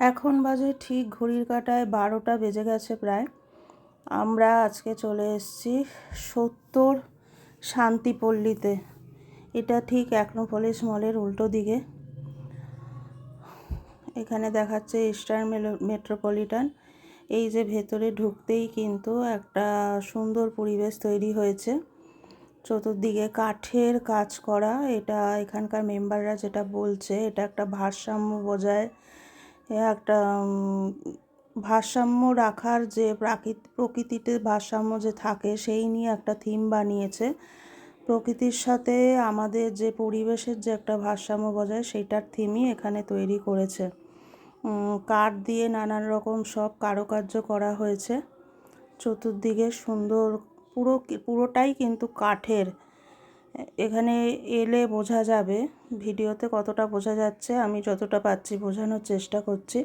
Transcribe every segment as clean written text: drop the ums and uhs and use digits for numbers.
এখন বাজে ঠিক ঘড়ির কাঁটায় 12টা বেজে গেছে প্রায়। আমরা আজকে চলে এসেছি 70 শান্তিপল্লীতে। এটা ঠিক অ্যাক্রোপলিস মলের উল্টো দিকে। এখানে দেখাচ্ছে ইস্টার্ন মেট্রোপলিটন। এই যে ভেতরে ঢুকতেই কিন্তু একটা সুন্দর পরিবেশ তৈরি হয়েছে, চতুর্দিকে কাঠের কাজ করা। এটা এখানকার মেম্বাররা যেটা বলছে, এটা একটা ভারসাম্য বজায়, একটা ভারসাম্য রাখার যে প্রকৃতিতে ভারসাম্য যে থাকে সেই নিয়ে একটা থিম বানিয়েছে। প্রকৃতির সাথে আমাদের যে পরিবেশের যে একটা ভারসাম্য বজায়, সেইটার থিমই এখানে তৈরি করেছে। কাঠ দিয়ে নানান রকম সব কারুকার্য করা হয়েছে। চতুর্দিকে সুন্দর, পুরোটাই কিন্তু কাঠের। এখানে এলে বোঝা যাবে, ভিডিওতে কতটা বোঝা যাচ্ছে আমি যতটা পাচ্ছি বোঝানোর চেষ্টা করছি।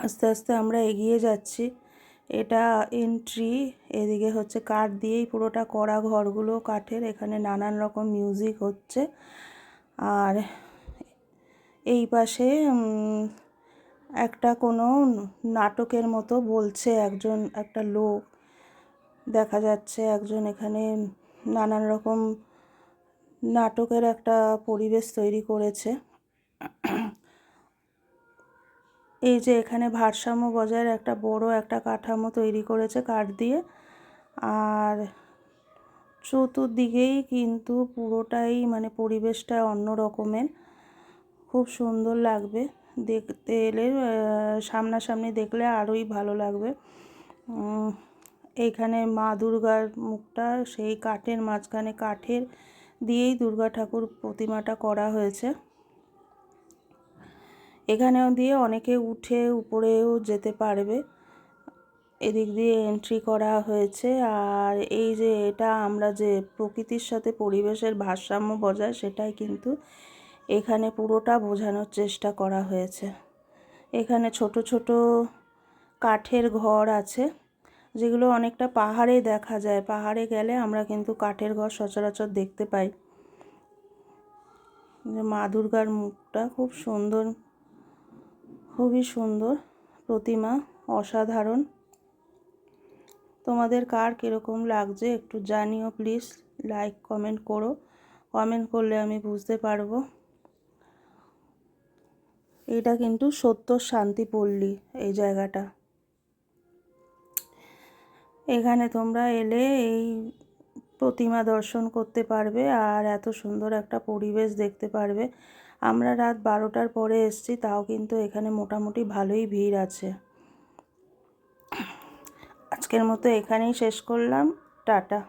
আস্তে আস্তে আমরা এগিয়ে যাচ্ছি। এটা এন্ট্রি। এদিকে হচ্ছে কাঠ দিয়েই পুরোটা করা, ঘরগুলো কাঠের। এখানে নানান রকম মিউজিক হচ্ছে। আর এই পাশে একটা কোনো নাটকের মতো বলছে একটা লোক দেখা যাচ্ছে। একজন এখানে নানান রকম নাটকের একটা পরিবেশ তৈরি করেছে। এই যে এখানে ভারসাম্য বজায়ের একটা বড় একটা কাঠামো তৈরি করেছে কাঠ দিয়ে। আর চতুর্দিকেই কিন্তু পুরোটাই মানে পরিবেশটা অন্য রকমের, খুব সুন্দর লাগবে দেখতে। এলে সামনাসামনি দেখলে আরোই ভালো লাগবে। এইখানে মা দুর্গার মুখটা সেই কাঠের মাঝখানে, কাঠের দিয়েই দুর্গা ঠাকুর প্রতিমাটা করা হয়েছে। এখানেও দিয়ে অনেকে উঠে উপরেও যেতে পারবে। এদিক দিয়ে এন্ট্রি করা হয়েছে। আর এই যে এটা আমরা যে প্রকৃতির সাথে পরিবেশের ভারসাম্য বজায়, সেটাই কিন্তু এখানে পুরোটা বোঝানোর চেষ্টা করা হয়েছে। এখানে ছোট ছোট কাঠের ঘর আছে, যেগুলো অনেকটা পাহাড়ে দেখা যায়। পাহাড়ে গেলে আমরা কিন্তু কাঠের ঘর সচরাচর দেখতে পাই। মা দুর্গার মুখটা খুব সুন্দর, খুবই সুন্দর প্রতিমা, অসাধারণ। তোমাদের কার কীরকম লাগছে একটু জানিও প্লিজ। লাইক কমেন্ট করো, কমেন্ট করলে আমি বুঝতে পারবো। এটা কিন্তু 70 শান্তিপল্লী এই জায়গাটা। এখানে তোমরা এলে এই প্রতিমা দর্শন করতে পারবে আর এত সুন্দর একটা পরিবেশ দেখতে পারবে। আমরা রাত 12টার পরে এসেছি, তাও কিন্তু এখানে মোটামুটি ভালোই ভিড় আছে। আজকের মতো এখানেই শেষ করলাম। টাটা।